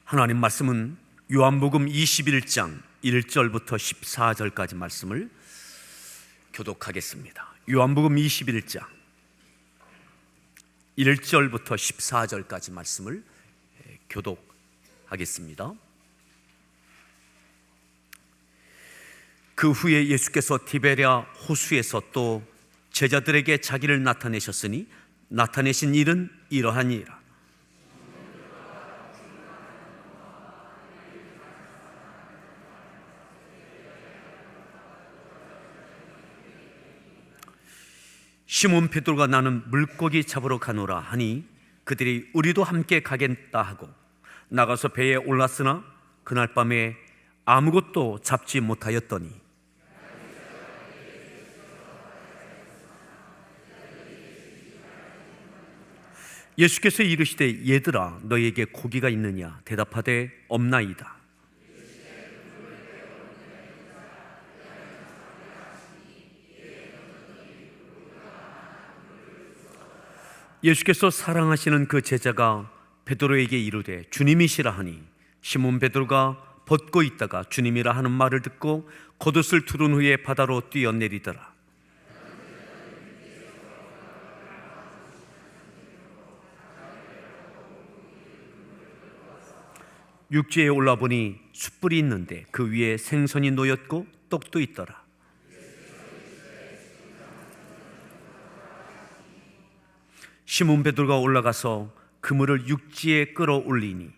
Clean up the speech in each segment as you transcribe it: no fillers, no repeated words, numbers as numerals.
하나님 말씀은 요한복음 21장 1절부터 14절까지 말씀을 교독하겠습니다. 요한복음 21장 1절부터 14절까지 말씀을 교독하겠습니다. 그 후에 예수께서 디베랴 호수에서 또 제자들에게 자기를 나타내셨으니 나타내신 일은 이러하니라. 시몬 베드로가 나는 물고기 잡으러 가노라 하니 그들이 우리도 함께 가겠다 하고 나가서 배에 올랐으나 그날 밤에 아무것도 잡지 못하였더니 예수께서 이르시되 얘들아 너희에게 고기가 있느냐 대답하되 없나이다. 예수께서 사랑하시는 그 제자가 베드로에게 이르되 주님이시라 하니 시몬 베드로가 벗고 있다가 주님이라 하는 말을 듣고 겉옷을 두른 후에 바다로 뛰어내리더라. 육지에 올라보니 숯불이 있는데 그 위에 생선이 놓였고 떡도 있더라. 시몬 베드로가 올라가서 그물을 육지에 끌어올리니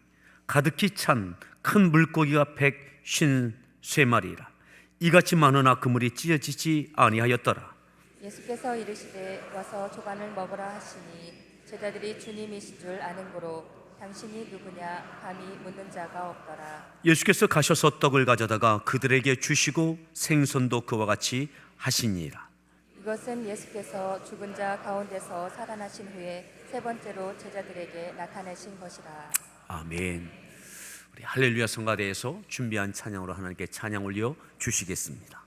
가득히 찬 큰 물고기가 153마리라. 이같이 많으나 그물이 찢어지지 아니하였더라. 예수께서 이르시되 와서 조간을 먹으라 하시니 제자들이 주님이신 줄 아는 고로 당신이 누구냐 감히 묻는 자가 없더라. 예수께서 가셔서 떡을 가져다가 그들에게 주시고 생선도 그와 같이 하시니라. 이것은 예수께서 죽은 자 가운데서 살아나신 후에 세 번째로 제자들에게 나타내신 것이라. 아멘. 우리 할렐루야 성가대에서 준비한 찬양으로 하나님께 찬양 올려 주시겠습니다.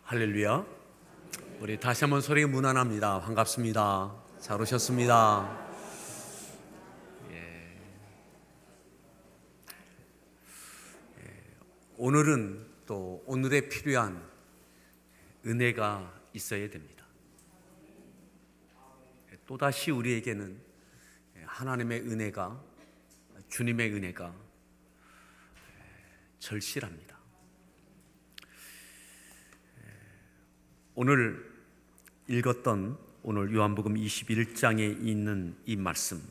할렐루야. 우리 다시 한번 소리 무난합니다. 반갑습니다. 잘 오셨습니다. 오늘은 또 오늘에 필요한 은혜가 있어야 됩니다. 또다시 우리에게는 하나님의 은혜가, 주님의 은혜가 절실합니다. 오늘 읽었던 오늘 요한복음 21장에 있는 이 말씀,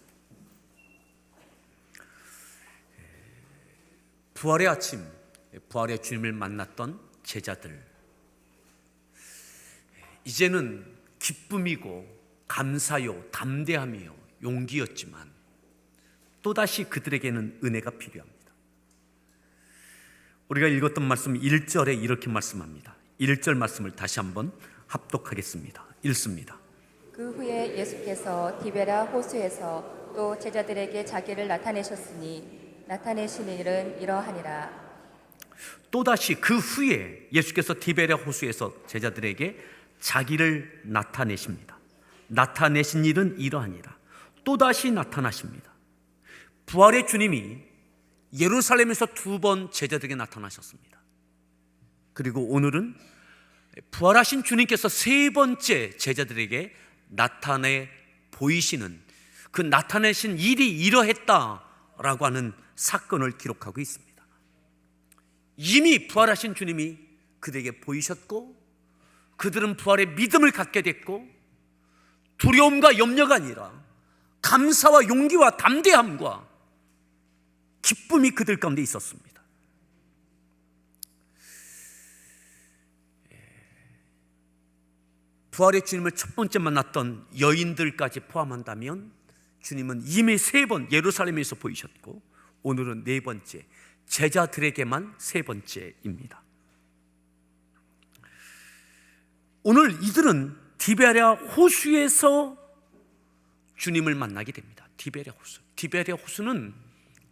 부활의 아침, 부활의 주님을 만났던 제자들, 이제는 기쁨이고 감사요 담대함이요 용기였지만 또다시 그들에게는 은혜가 필요합니다. 우리가 읽었던 말씀 1절에 이렇게 말씀합니다. 1절 말씀을 다시 한번 합독하겠습니다. 읽습니다. 그 후에 예수께서 디베랴 호수에서 또 제자들에게 자기를 나타내셨으니 나타내신 일은 이러하니라. 또다시 그 후에 예수께서 디베랴 호수에서 제자들에게 자기를 나타내십니다. 나타내신 일은 이러하니라. 또다시 나타나십니다. 부활의 주님이 예루살렘에서 2번 제자들에게 나타나셨습니다. 그리고 오늘은 부활하신 주님께서 3번째 제자들에게 나타내 보이시는, 그 나타내신 일이 이러했다라고 하는 사건을 기록하고 있습니다. 이미 부활하신 주님이 그들에게 보이셨고, 그들은 부활의 믿음을 갖게 됐고, 두려움과 염려가 아니라 감사와 용기와 담대함과 기쁨이 그들 가운데 있었습니다. 부활의 주님을 첫 번째 만났던 여인들까지 포함한다면 주님은 이미 3번 예루살렘에서 보이셨고, 오늘은 4번째, 제자들에게만 3번째입니다. 오늘 이들은 디베랴 호수에서 주님을 만나게 됩니다. 디베랴 호수. 디베랴 호수는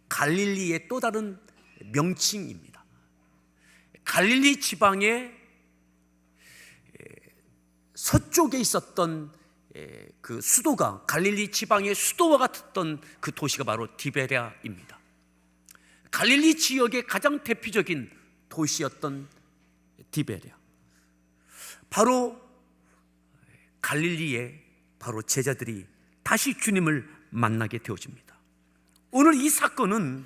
갈릴리의 또 다른 명칭입니다. 갈릴리 지방의 서쪽에 있었던 그 수도가, 갈릴리 지방의 수도와 같았던 그 도시가 바로 디베랴입니다. 갈릴리 지역의 가장 대표적인 도시였던 디베랴, 바로 갈릴리에 바로 제자들이 다시 주님을 만나게 되어집니다. 오늘 이 사건은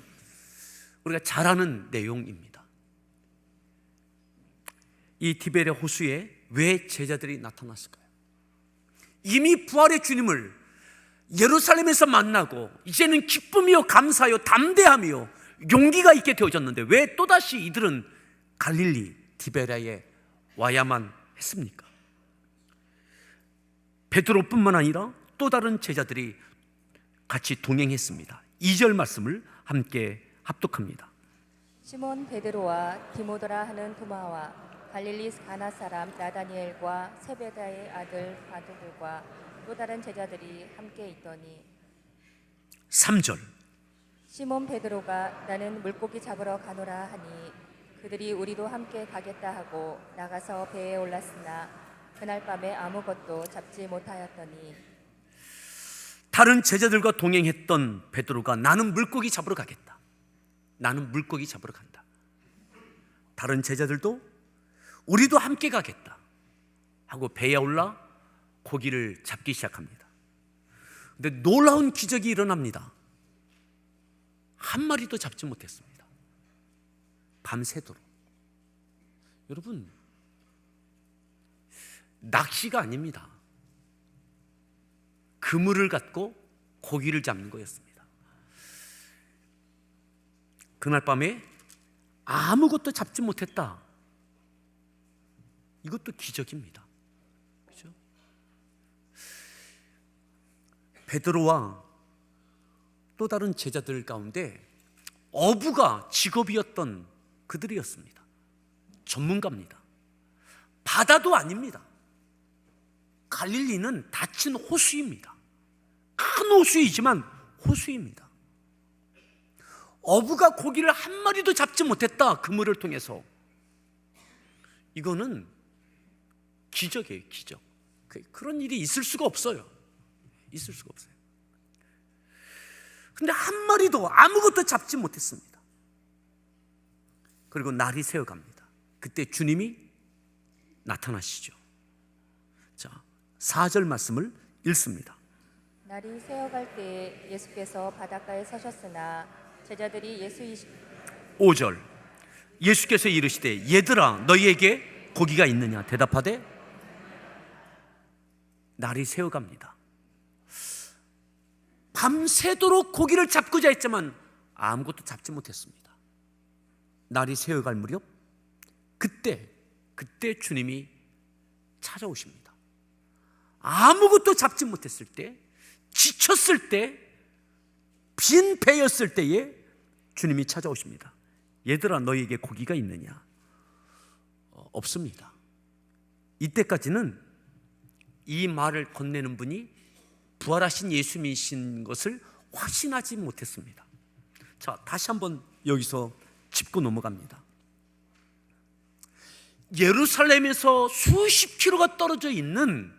우리가 잘 아는 내용입니다. 이 디베랴 호수에 왜 제자들이 나타났을까요? 이미 부활의 주님을 예루살렘에서 만나고 이제는 기쁨이요 감사요 담대함이요 용기가 있게 되어졌는데 왜 또다시 이들은 갈릴리 디베랴에 와야만 했습니까? 베드로뿐만 아니라 또 다른 제자들이 같이 동행했습니다. 2절 말씀을 함께 합독합니다. 시몬 베드로와 디모데라 하는 도마와 갈릴리 가나 사람 나다니엘과 세베다의 아들 바두들과 또 다른 제자들이 함께 있더니 3절 시몬 베드로가 나는 물고기 잡으러 가노라 하니 그들이 우리도 함께 가겠다 하고 나가서 배에 올랐으나 그날 밤에 아무것도 잡지 못하였더니 다른 제자들과 동행했던 베드로가 나는 물고기 잡으러 가겠다. 나는 물고기 잡으러 간다. 다른 제자들도 우리도 함께 가겠다 하고 배에 올라 고기를 잡기 시작합니다. 근데 놀라운 기적이 일어납니다. 한 마리도 잡지 못했습니다. 밤새도록. 여러분, 낚시가 아닙니다. 그물을 갖고 고기를 잡는 거였습니다. 그날 밤에 아무것도 잡지 못했다. 이것도 기적입니다. 그렇죠? 베드로와 또 다른 제자들 가운데 어부가 직업이었던 그들이었습니다. 전문가입니다. 바다도 아닙니다. 갈릴리는 닫힌 호수입니다. 큰 호수이지만 호수입니다. 어부가 고기를 한 마리도 잡지 못했다. 그물을 통해서. 이거는 기적이에요, 기적. 그런 일이 있을 수가 없어요. 있을 수가 없어요. 근데 한 마리도 아무것도 잡지 못했습니다. 그리고 날이 새어갑니다. 그때 주님이 나타나시죠. 자, 4절 말씀을 읽습니다. 날이 새어갈 때에 예수께서 바닷가에 서셨으나 제자들이 5절 예수께서 이르시되 얘들아 너희에게 고기가 있느냐 대답하되 날이 새어갑니다. 밤새도록 고기를 잡고자 했지만 아무것도 잡지 못했습니다. 날이 새어갈 무렵 그때 주님이 찾아오십니다. 아무것도 잡지 못했을 때, 지쳤을 때, 빈 배였을 때에 주님이 찾아오십니다. 얘들아 너희에게 고기가 있느냐? 없습니다. 이때까지는 이 말을 건네는 분이 부활하신 예수님이신 것을 확신하지 못했습니다. 자, 다시 한번 여기서 짚고 넘어갑니다. 예루살렘에서 수십 킬로가 떨어져 있는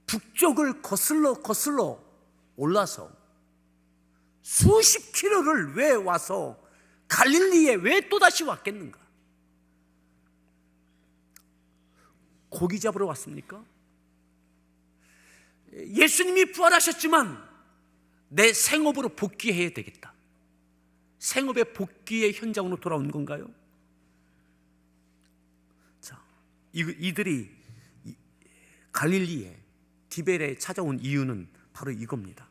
북쪽을 거슬러 올라서 수십 킬로를 왜 와서 갈릴리에 왜 또다시 왔겠는가? 고기 잡으러 왔습니까? 예수님이 부활하셨지만 내 생업으로 복귀해야 되겠다. 생업의 복귀의 현장으로 돌아온 건가요? 자, 이들이 갈릴리에 디베레에 찾아온 이유는 바로 이겁니다.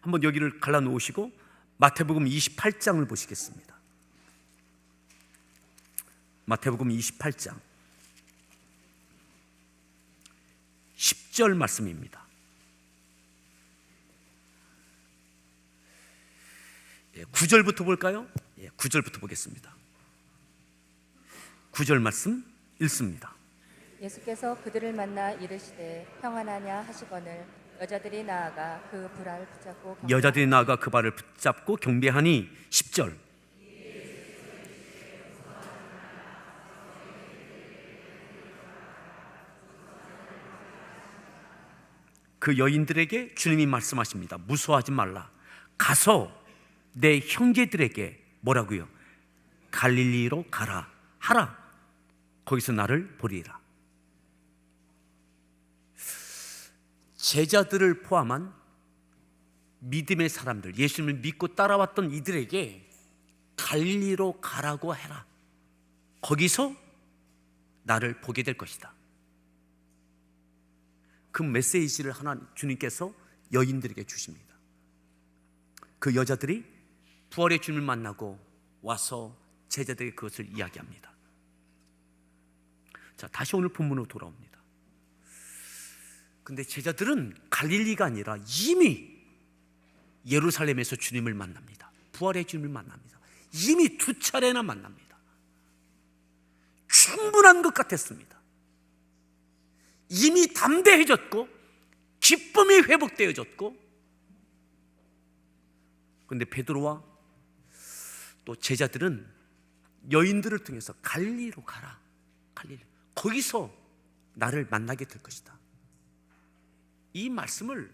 한번 여기를 갈라놓으시고 마태복음 28장을 보시겠습니다. 마태복음 28장 10절 말씀입니다. 9절부터 볼까요? 9절부터 보겠습니다. 9절 말씀 읽습니다. 예수께서 그들을 만나 이르시되 평안하냐 하시거늘 여자들이 나아가 그 발을 붙잡고 경배하니 10절 그 여인들에게 주님이 말씀하십니다. 무서워하지 말라. 가서 내 형제들에게 뭐라고요? 갈릴리로 가라 하라. 거기서 나를 보리라. 제자들을 포함한 믿음의 사람들, 예수님을 믿고 따라왔던 이들에게 갈릴리로 가라고 해라. 거기서 나를 보게 될 것이다. 그 메시지를 하나님 주님께서 여인들에게 주십니다. 그 여자들이 부활의 주님을 만나고 와서 제자들에게 그것을 이야기합니다. 자, 다시 오늘 본문으로 돌아옵니다. 근데 제자들은 갈릴리가 아니라 이미 예루살렘에서 주님을 만납니다. 부활의 주님을 만납니다. 이미 2차례나 만납니다. 충분한 것 같았습니다. 이미 담대해졌고 기쁨이 회복되어졌고, 그런데 베드로와 또 제자들은 여인들을 통해서 갈릴리로 가라. 갈릴리. 거기서 나를 만나게 될 것이다. 이 말씀을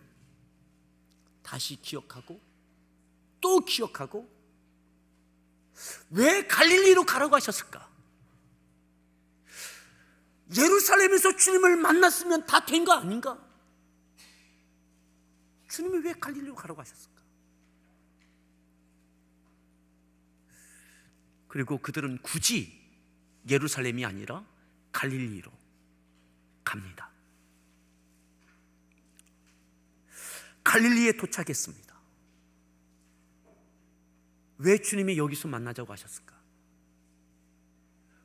다시 기억하고 또 기억하고, 왜 갈릴리로 가라고 하셨을까? 예루살렘에서 주님을 만났으면 다 된 거 아닌가? 주님이 왜 갈릴리로 가라고 하셨을까? 그리고 그들은 굳이 예루살렘이 아니라 갈릴리로 갑니다. 갈릴리에 도착했습니다. 왜 주님이 여기서 만나자고 하셨을까?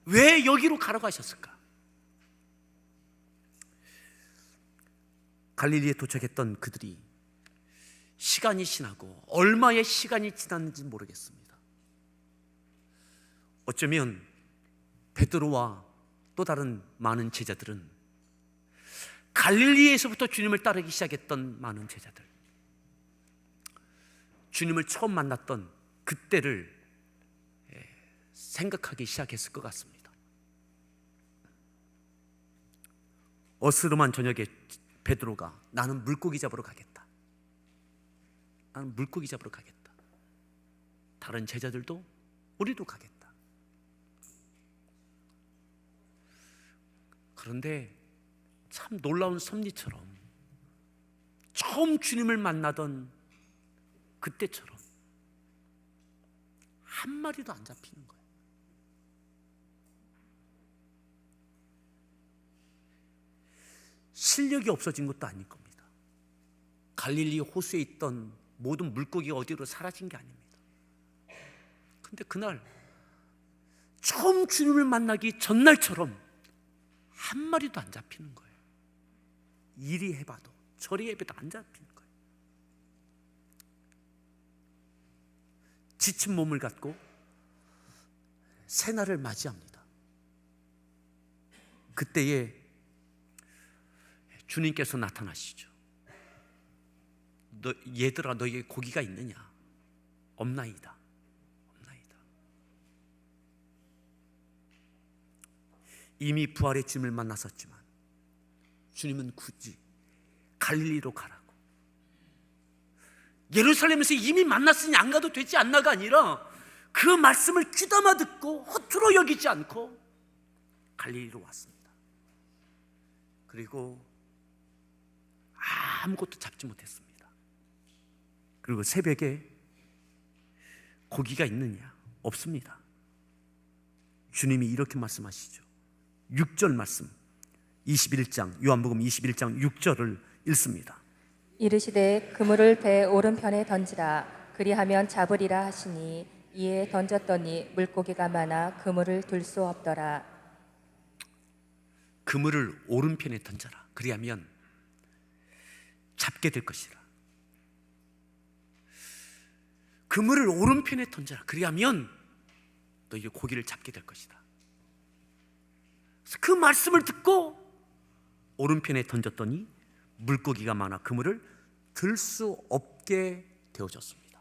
왜 여기로 가라고 하셨을까? 갈릴리에 도착했던 그들이 시간이 지나고 얼마의 시간이 지났는지 모르겠습니다. 어쩌면 베드로와 또 다른 많은 제자들은 갈릴리에서부터 주님을 따르기 시작했던 많은 제자들, 주님을 처음 만났던 그때를 생각하기 시작했을 것 같습니다. 어스름한 저녁에 베드로가 나는 물고기 잡으러 가겠다. 나는 물고기 잡으러 가겠다. 다른 제자들도 우리도 가겠다. 그런데 참 놀라운 섭리처럼 처음 주님을 만나던 그때처럼 한 마리도 안 잡히는 거예요. 실력이 없어진 것도 아닐 겁니다. 갈릴리 호수에 있던 모든 물고기가 어디로 사라진 게 아닙니다. 근데 그날 처음 주님을 만나기 전날처럼 한 마리도 안 잡히는 거예요. 이리 해봐도 저리 해봐도 안 잡히는 거예요. 지친 몸을 갖고 새날을 맞이합니다. 그때에 주님께서 나타나시죠. 얘들아, 너에게 고기가 있느냐? 없나이다. 없나이다. 이미 부활의 주님을 만났었지만 주님은 굳이 갈릴리로 가라고, 예루살렘에서 이미 만났으니 안 가도 되지 않나가 아니라 그 말씀을 귀담아 듣고 허투루 여기지 않고 갈릴리로 왔습니다. 그리고 아무것도 잡지 못했습니다. 그리고 새벽에 고기가 있느냐? 없습니다. 주님이 이렇게 말씀하시죠. 6절 말씀, 21장 요한복음 21장 6절을 읽습니다. 이르시되 그물을 배 오른편에 던지라. 그리하면 잡으리라 하시니 이에 던졌더니 물고기가 많아 그물을 둘 수 없더라. 그물을 오른편에 던져라. 그리하면 잡게 될 것이라. 그물을 오른편에 던져라. 그리하면 너희가 고기를 잡게 될 것이다. 그 말씀을 듣고 오른편에 던졌더니 물고기가 많아 그물을 들 수 없게 되어졌습니다.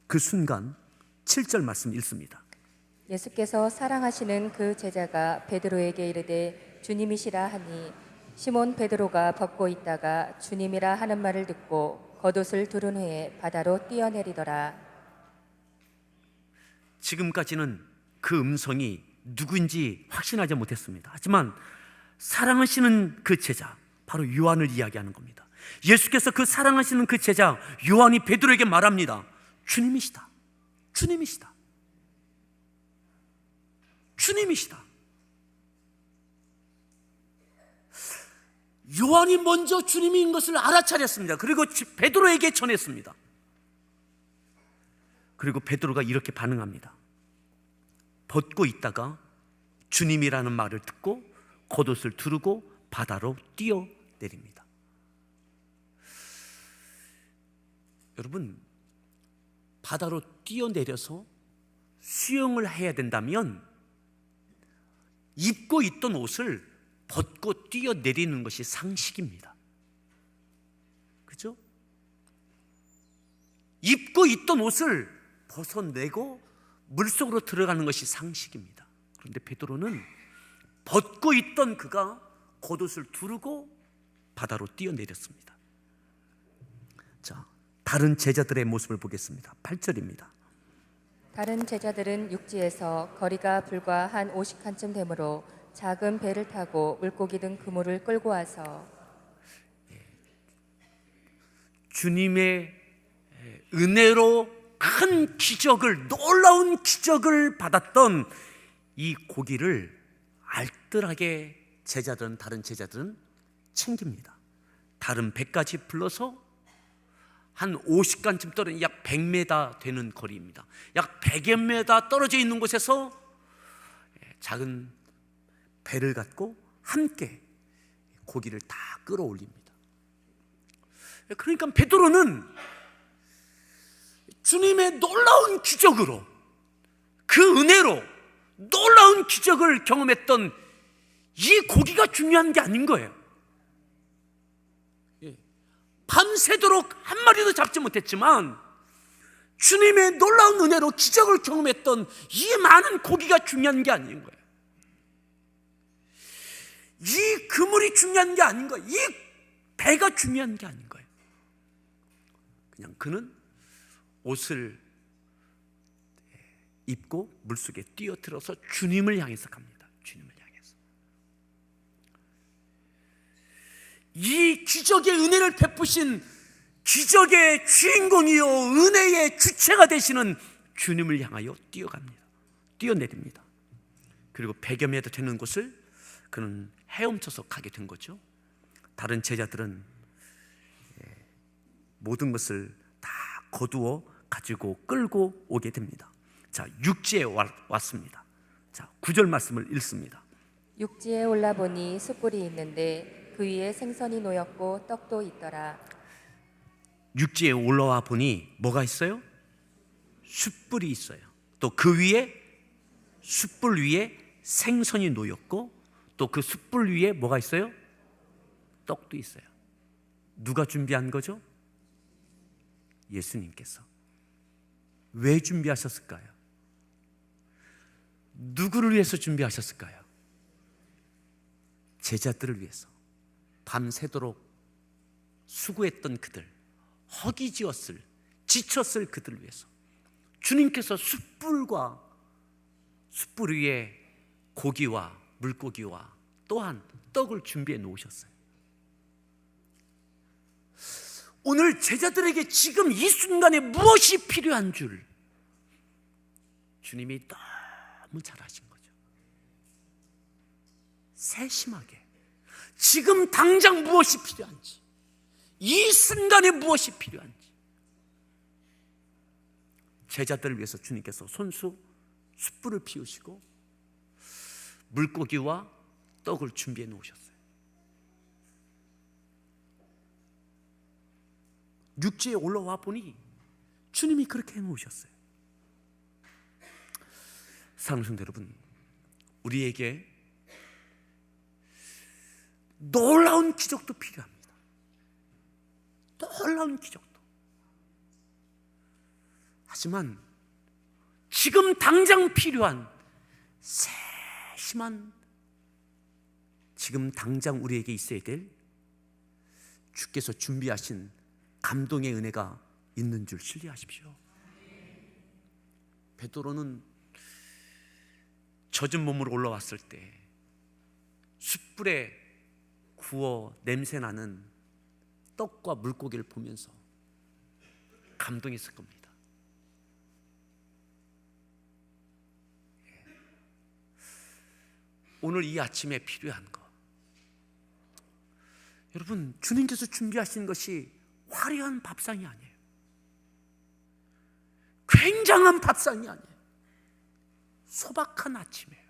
그 순간 7절 말씀 읽습니다. 예수께서 사랑하시는 그 제자가 베드로에게 이르되 주님이시라 하니 시몬 베드로가 벗고 있다가 주님이라 하는 말을 듣고 겉옷을 두른 후에 바다로 뛰어내리더라. 지금까지는 그 음성이 누구인지 확신하지 못했습니다. 하지만 사랑하시는 그 제자, 바로 요한을 이야기하는 겁니다. 예수께서 그 사랑하시는 그 제자 요한이 베드로에게 말합니다. 주님이시다. 주님이시다. 주님이시다. 요한이 먼저 주님인 것을 알아차렸습니다. 그리고 베드로에게 전했습니다. 그리고 베드로가 이렇게 반응합니다. 벗고 있다가 주님이라는 말을 듣고 겉옷을 두르고 바다로 뛰어내립니다. 여러분, 바다로 뛰어내려서 수영을 해야 된다면 입고 있던 옷을 벗고 뛰어내리는 것이 상식입니다. 그죠? 입고 있던 옷을 벗어내고 물속으로 들어가는 것이 상식입니다. 그런데 베드로는 벗고 있던 그가 겉옷을 두르고 바다로 뛰어내렸습니다. 자, 다른 제자들의 모습을 보겠습니다. 8절입니다. 다른 제자들은 육지에서 거리가 불과 한 50칸쯤 되므로 작은 배를 타고 물고기 등 그물을 끌고 와서 주님의 은혜로 큰 기적을, 놀라운 기적을 받았던 이 고기를 알뜰하게 다른 제자들은 챙깁니다. 다른 배까지 불러서 한 50간쯤 떨어진 약 100m 되는 거리입니다. 약 100여 m 떨어져 있는 곳에서 작은 배를 갖고 함께 고기를 다 끌어올립니다. 그러니까 베드로는 주님의 놀라운 기적으로, 그 은혜로 놀라운 기적을 경험했던 이 고기가 중요한 게 아닌 거예요. 밤새도록 한 마리도 잡지 못했지만 주님의 놀라운 은혜로 기적을 경험했던 이 많은 고기가 중요한 게 아닌 거예요. 이 그물이 중요한 게 아닌 거예요. 이 배가 중요한 게 아닌 거예요. 그냥 그는 옷을 입고 물속에 뛰어들어서 주님을 향해서 갑니다. 주님을 향해서. 이 기적의 은혜를 베푸신 기적의 주인공이요 은혜의 주체가 되시는 주님을 향하여 뛰어갑니다. 뛰어내립니다. 그리고 100여 미터 되는 곳을 그는 헤엄쳐서 가게 된 거죠. 다른 제자들은 모든 것을 다 거두어 가지고 끌고 오게 됩니다. 자, 육지에 왔습니다. 자, 9절 말씀을 읽습니다. 육지에 올라보니 숯불이 있는데 그 위에 생선이 놓였고 떡도 있더라. 육지에 올라와 보니 뭐가 있어요? 숯불이 있어요. 또 그 위에 숯불 위에 생선이 놓였고 또 그 숯불 위에 뭐가 있어요? 떡도 있어요. 누가 준비한 거죠? 예수님께서. 왜 준비하셨을까요? 누구를 위해서 준비하셨을까요? 제자들을 위해서. 밤새도록 수고했던 그들, 허기지었을, 지쳤을 그들을 위해서 주님께서 숯불 위에 고기와 물고기와 또한 떡을 준비해 놓으셨어요. 오늘 제자들에게 지금 이 순간에 무엇이 필요한 줄 주님이 너무 잘 아신 거죠. 세심하게 지금 당장 무엇이 필요한지, 이 순간에 무엇이 필요한지 제자들을 위해서 주님께서 손수 숯불을 피우시고 물고기와 떡을 준비해 놓으셨어요. 육지에 올라와 보니 주님이 그렇게 해 놓으셨어요. 사랑하는 성도 여러분, 우리에게 놀라운 기적도 필요합니다. 놀라운 기적도. 하지만 지금 당장 필요한 세심한, 지금 당장 우리에게 있어야 될 주께서 준비하신 감동의 은혜가 있는 줄 신뢰하십시오. 베드로는 젖은 몸으로 올라왔을 때 숯불에 구워 냄새나는 떡과 물고기를 보면서 감동했을 겁니다. 오늘 이 아침에 필요한 거, 여러분, 주님께서 준비하신 것이 화려한 밥상이 아니에요. 굉장한 밥상이 아니에요. 소박한 아침이에요.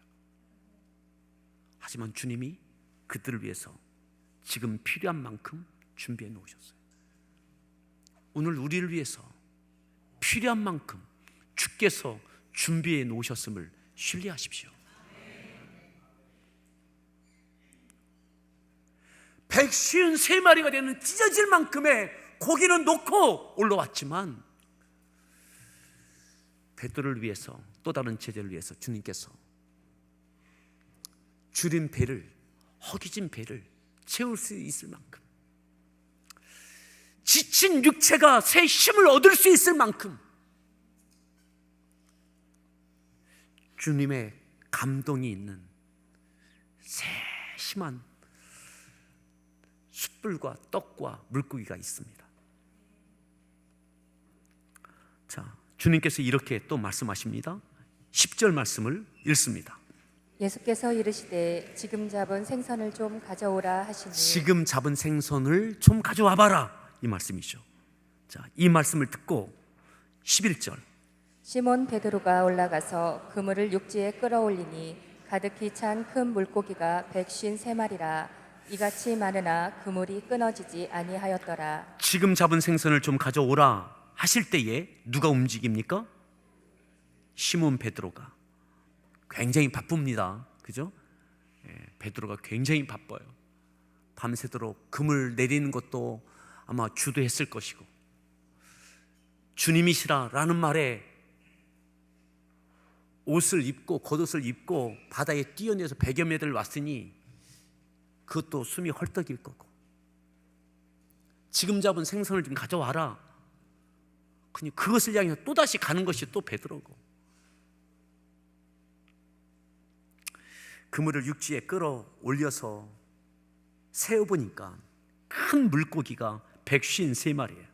하지만 주님이 그들을 위해서 지금 필요한 만큼 준비해 놓으셨어요. 오늘 우리를 위해서 필요한 만큼 주께서 준비해 놓으셨음을 신뢰하십시오. 153마리가 되는 찢어질 만큼의 고기는 놓고 올라왔지만 베드로를 위해서, 또 다른 제자를 위해서 주님께서 줄인 배를, 허기진 배를 채울 수 있을 만큼, 지친 육체가 새 힘을 얻을 수 있을 만큼 주님의 감동이 있는 세심한 숯불과 떡과 물고기가 있습니다. 자, 주님께서 이렇게 또 말씀하십니다. 10절 말씀을 읽습니다. 예수께서 이르시되 지금 잡은 생선을 좀 가져오라 하시니, 지금 잡은 생선을 좀 가져와 봐라, 이 말씀이죠. 자, 이 말씀을 듣고 11절. 시몬 베드로가 올라가서 그물을 육지에 끌어올리니 가득히 찬 큰 물고기가 153마리라. 이같이 많으나 그물이 끊어지지 아니하였더라. 지금 잡은 생선을 좀 가져오라 하실 때에 누가 움직입니까? 시몬 베드로가. 굉장히 바쁩니다. 그죠? 베드로가 굉장히 바빠요. 밤새도록 그물 내리는 것도 아마 주도했을 것이고, 주님이시라 라는 말에 옷을 입고 겉옷을 입고 바다에 뛰어내서 100여 미터를 왔으니 그것도 숨이 헐떡일 거고, 지금 잡은 생선을 좀 가져와라. 그것을 향해서 또다시 가는 것이 또 베드로고, 그물을 육지에 끌어올려서 세어보니까 큰 물고기가 153마리예요.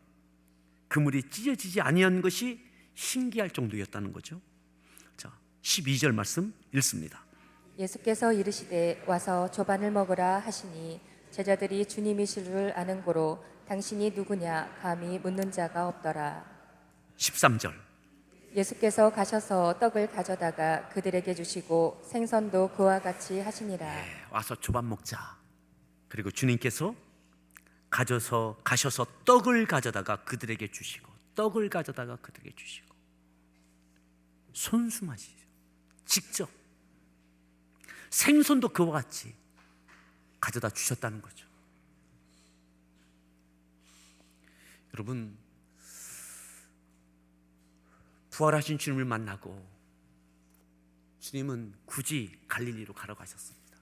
그물이 찢어지지 아니한 것이 신기할 정도였다는 거죠. 자, 12절 말씀 읽습니다. 예수께서 이르시되 와서 조반을 먹으라 하시니 제자들이 주님이실 줄 아는 고로 당신이 누구냐 감히 묻는 자가 없더라. 13절. 예수께서 가셔서 떡을 가져다가 그들에게 주시고 생선도 그와 같이 하시니라. 와서 조반 먹자. 그리고 주님께서 가셔서 떡을 가져다가 그들에게 주시고, 떡을 가져다가 그들에게 주시고, 손수마시죠. 직접 생선도 그와 같이 가져다 주셨다는 거죠. 여러분, 부활하신 주님을 만나고 주님은 굳이 갈릴리로 가라고 하셨습니다.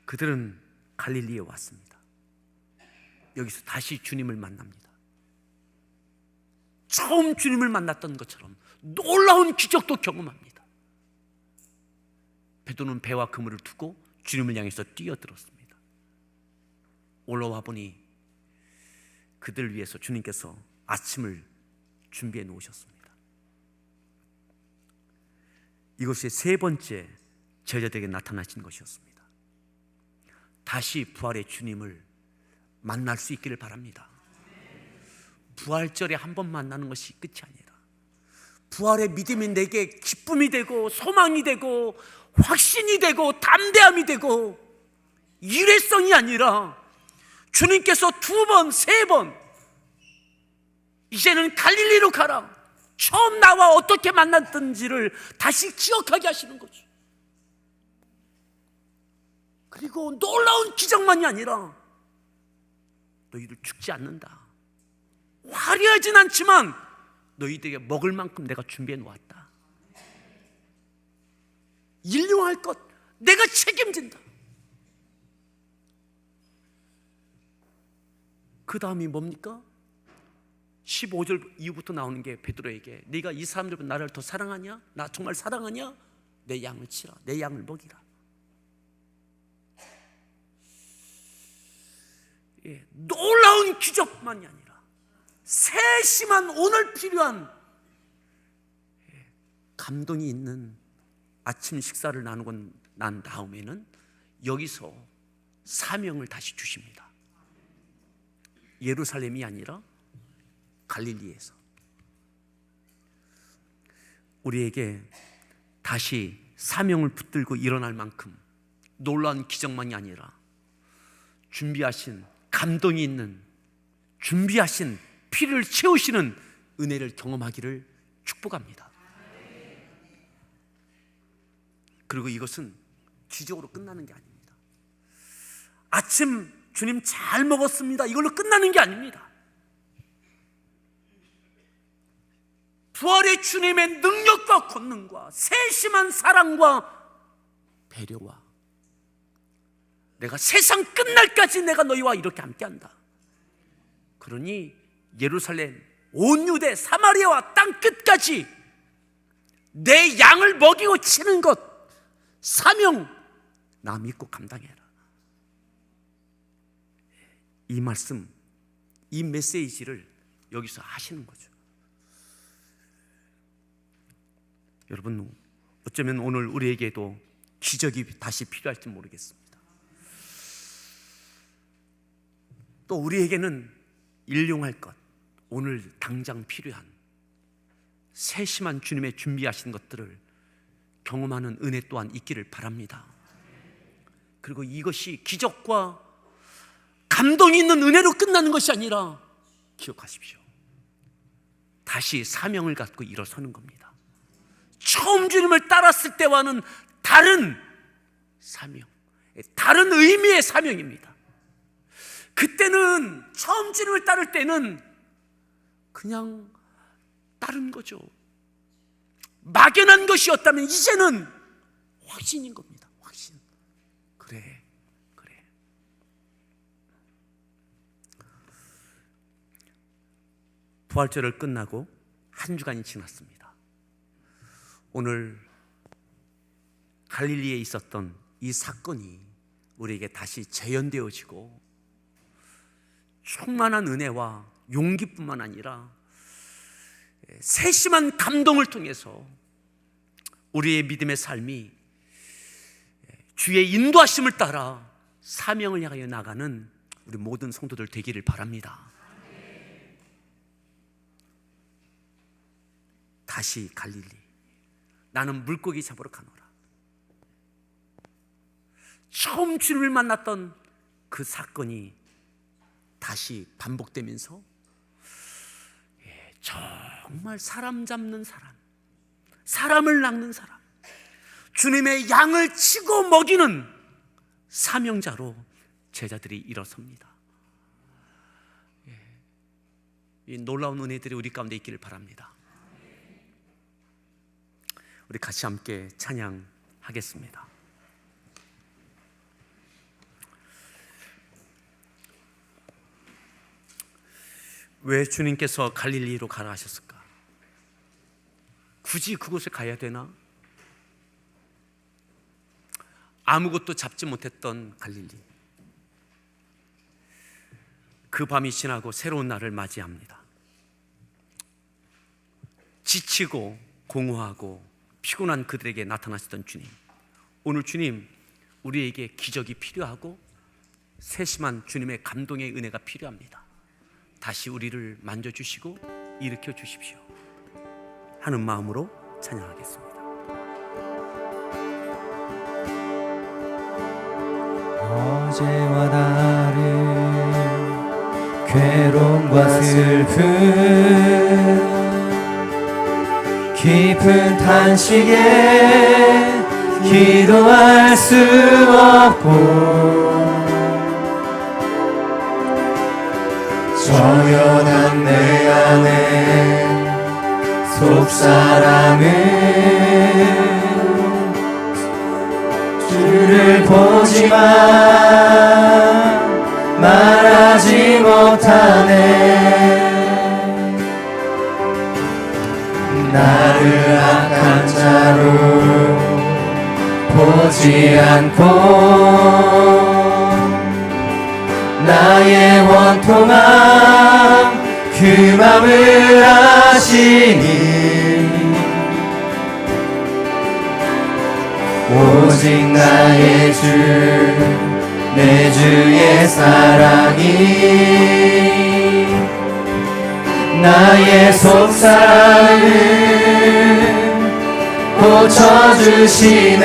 그들은 갈릴리에 왔습니다. 여기서 다시 주님을 만납니다. 처음 주님을 만났던 것처럼 놀라운 기적도 경험합니다. 베드로는 배와 그물을 두고 주님을 향해서 뛰어들었습니다. 올라와 보니 그들 위해서 주님께서 아침을 준비해 놓으셨습니다. 이것이 세 번째 제자들에게 나타나신 것이었습니다. 다시 부활의 주님을 만날 수 있기를 바랍니다. 부활절에 한 번 만나는 것이 끝이 아니라 부활의 믿음이 내게 기쁨이 되고 소망이 되고 확신이 되고 담대함이 되고 일회성이 아니라 주님께서 두 번, 세 번 이제는 갈릴리로 가라, 처음 나와 어떻게 만났던지를 다시 기억하게 하시는 거죠. 그리고 놀라운 기적만이 아니라 너희들 죽지 않는다, 화려하진 않지만 너희들에게 먹을 만큼 내가 준비해 놓았다, 일용할 것 내가 책임진다. 그 다음이 뭡니까? 15절 이후부터 나오는 게 베드로에게 네가 이 사람들보다 나를 더 사랑하냐? 나 정말 사랑하냐? 내 양을 치라, 내 양을 먹이라. 놀라운 기적만이 아니라 세심한 오늘 필요한 감동이 있는 아침 식사를 나누고 난 다음에는 여기서 사명을 다시 주십니다. 예루살렘이 아니라 갈릴리에서 우리에게 다시 사명을 붙들고 일어날 만큼 놀라운 기적만이 아니라 준비하신 감동이 있는, 준비하신 피를 채우시는 은혜를 경험하기를 축복합니다. 그리고 이것은 기적으로 끝나는 게 아닙니다. 아침 주님 잘 먹었습니다, 이걸로 끝나는 게 아닙니다. 부활의 주님의 능력과 권능과 세심한 사랑과 배려와 내가 세상 끝날까지 내가 너희와 이렇게 함께한다. 그러니 예루살렘, 온 유대, 사마리아와 땅 끝까지 내 양을 먹이고 치는 것, 사명 나 믿고 감당해라. 이 말씀, 이 메시지를 여기서 하시는 거죠. 여러분, 어쩌면 오늘 우리에게도 기적이 다시 필요할지 모르겠습니다. 또 우리에게는 일용할 것, 오늘 당장 필요한 세심한 주님의 준비하신 것들을 경험하는 은혜 또한 있기를 바랍니다. 그리고 이것이 기적과 감동이 있는 은혜로 끝나는 것이 아니라 기억하십시오, 다시 사명을 갖고 일어서는 겁니다. 처음 주님을 따랐을 때와는 다른 사명, 다른 의미의 사명입니다. 그때는 처음 주님을 따를 때는 그냥 따른 거죠. 막연한 것이었다면 이제는 확신인 겁니다. 확신. 그래, 부활절을 끝나고 한 주간이 지났습니다. 오늘 갈릴리에 있었던 이 사건이 우리에게 다시 재현되어지고 충만한 은혜와 용기뿐만 아니라 세심한 감동을 통해서 우리의 믿음의 삶이 주의 인도하심을 따라 사명을 향하여 나가는 우리 모든 성도들 되기를 바랍니다. 다시 갈릴리, 나는 물고기 잡으러 가노라. 처음 주님을 만났던 그 사건이 다시 반복되면서 정말 사람 잡는 사람, 사람을 낚는 사람, 주님의 양을 치고 먹이는 사명자로 제자들이 일어섭니다. 이 놀라운 은혜들이 우리 가운데 있기를 바랍니다. 우리 같이 함께 찬양하겠습니다. 왜 주님께서 갈릴리로 가라 하셨을까? 굳이 그곳에 가야 되나? 아무것도 잡지 못했던 갈릴리, 그 밤이 지나고 새로운 날을 맞이합니다. 지치고 공허하고 피곤한 그들에게 나타나셨던 주님, 오늘 주님, 우리에게 기적이 필요하고 세심한 주님의 감동의 은혜가 필요합니다. 다시 우리를 만져주시고 일으켜 주십시오 하는 마음으로 찬양하겠습니다. 어제와 다른 괴로움과 슬픔, 깊은 탄식에 기도할 수 없고, 저연한 내 안에 속사람은 주를 보지만 말하지 못하네. 나를 악한 자로 보지 않고 나의 원통함 그 맘을 아시니, 오직 나의 주 내 주의 사랑이 나의 속삭임을 고쳐주시네.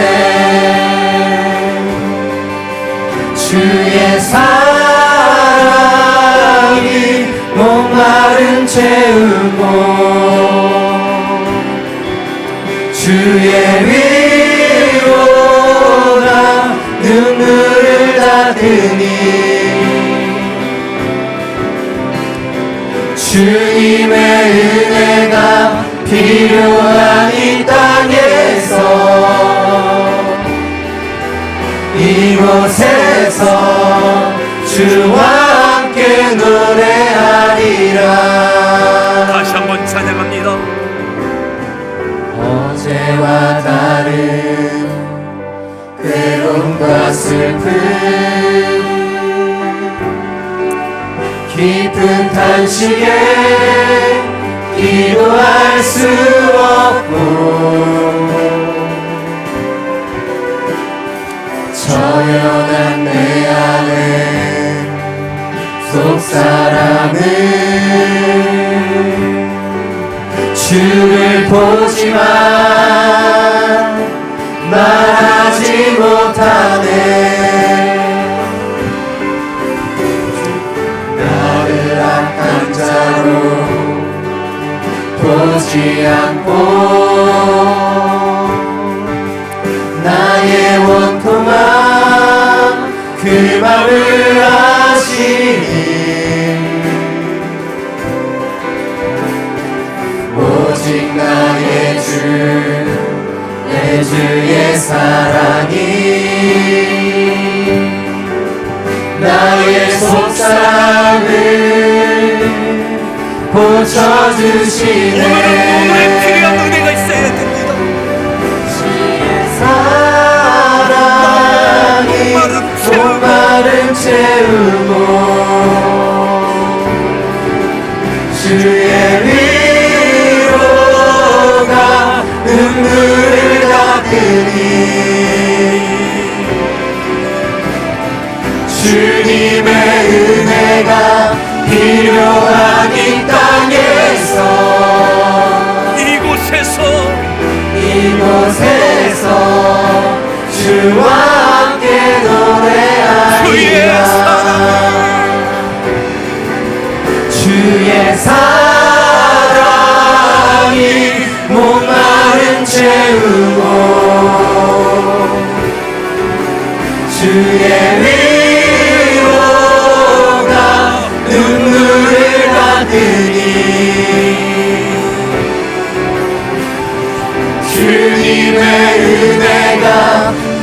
주의 사랑이 목마름 채우고 주의 위로가 눈물을 닦으니, 주님의 은혜가 필요한 이 땅에서 이곳에서 주와 함께 노래하리라. 다시 한번 찬양합니다. 어제와 다른 괴로움과 슬픔, 깊은 탄식에 기도할 수 없고, 저연한 내 안에 속사람은 주를 보지만 말하지 못하네. 나를 악한 자로 보지 않고 나의 원통함 그 맘을 아시니, 오직 나의 주 내 주의 사랑이 나의 속삭임을 고쳐주시네. 오늘은 필요한 은혜가 있어야 됩니다. 사랑이 목마름 채우고 주의 위로가 눈물을 닦으니 주님의 은혜가 필요한 이 땅에서 이곳에서 주와 함께 노래하리라. 주의 사랑이 목마름 채우고 주의 위로가 눈물을 닦으니 주님의 은혜가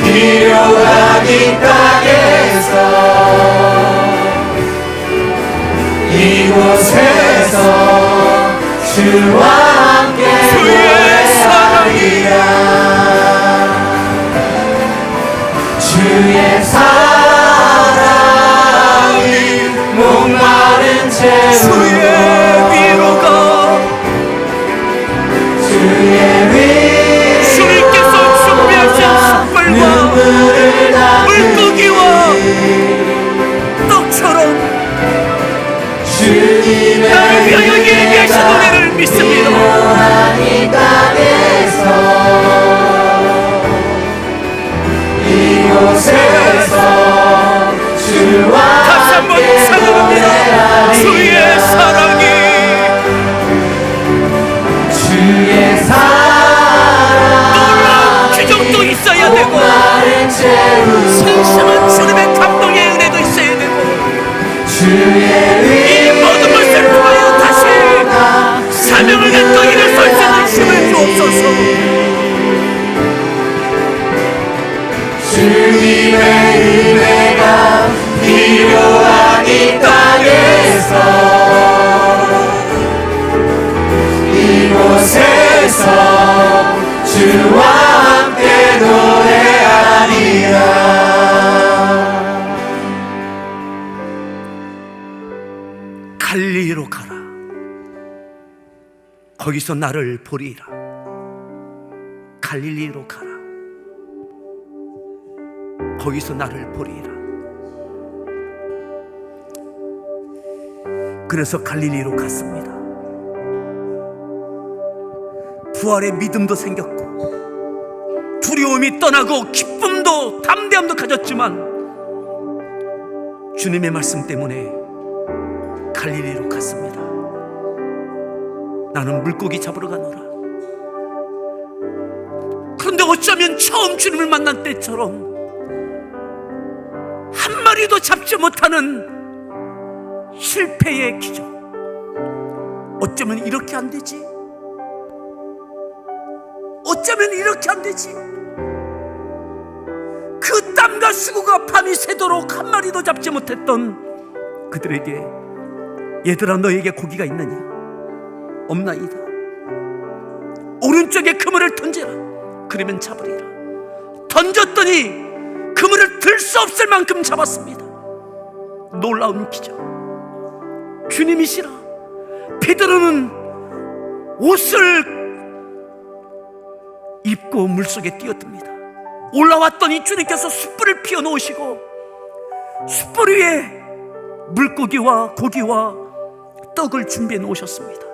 필요한 이 땅에서 이곳에서 주와 함께 노래하리라. 주의 사랑이 목마른 채우고 주의 주님께서 준비하신 숯불과 물고기와 떡처럼 나를 위하여 예비하신 은혜를 믿습니다. 이 땅에서 이곳에서 주와 다시 한번 찬양합니다. 주의 사랑이 주의 사랑 기적도 있어야 되고 신심한 주님의 감동의 은혜도 있어야 되고 이 모든 것을 통하여 다시 사명을 갖고 일어설 수 있는 힘을 주옵소서. 주님의 은혜가 필요한 이 땅에서 이곳에서 주와 함께 노래하리라. 갈릴리로 가라. 거기서 나를 보리라. 갈릴리로 가라. 거기서 나를 보리라. 그래서 갈릴리로 갔습니다. 부활의 믿음도 생겼고 두려움이 떠나고 기쁨도 담대함도 가졌지만 주님의 말씀 때문에 갈릴리로 갔습니다. 나는 물고기 잡으러 가노라. 그런데 어쩌면 처음 주님을 만난 때처럼 한 마리도 잡지 못하는 실패의 기적. 어쩌면 이렇게 안 되지? 어쩌면 이렇게 안 되지? 그 땀과 수고가 밤이 새도록 한 마리도 잡지 못했던 그들에게 얘들아 너에게 고기가 있느냐? 없나이다. 오른쪽에 그물을 던지라. 그러면 잡으리라. 던졌더니 그물을 들 수 없을 만큼 잡았습니다. 놀라운 기적. 주님이시라. 베드로는 옷을 입고 물속에 뛰어듭니다. 올라왔더니 주님께서 숯불을 피워놓으시고 숯불 위에 물고기와 고기와 떡을 준비해 놓으셨습니다.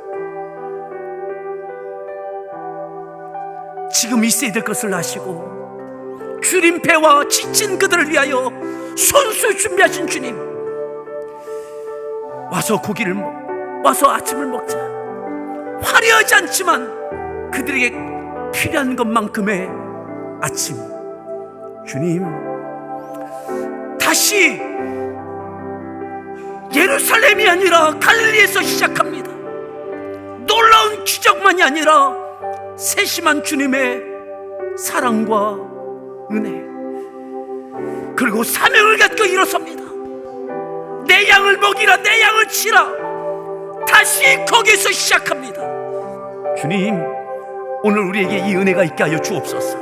지금 있어야 될 것을 아시고 주님 배와 지친 그들을 위하여 손수 준비하신 주님, 와서 고기를 와서 아침을 먹자. 화려하지 않지만 그들에게 필요한 것만큼의 아침. 주님, 다시 예루살렘이 아니라 갈릴리에서 시작합니다. 놀라운 기적만이 아니라 세심한 주님의 사랑과 은혜, 그리고 사명을 갖고 일어섭니다. 내 양을 먹이라, 내 양을 치라. 다시 거기서 시작합니다. 주님, 오늘 우리에게 이 은혜가 있게 하여 주옵소서.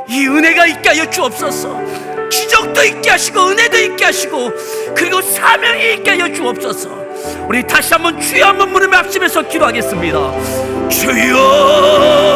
이 은혜가 있게 하여 주옵소서. 기적도 있게 하시고 은혜도 있게 하시고 그리고 사명이 있게 하여 주옵소서. 우리 다시 한번 주여 한번 부르며 합심해서 기도하겠습니다. 주여.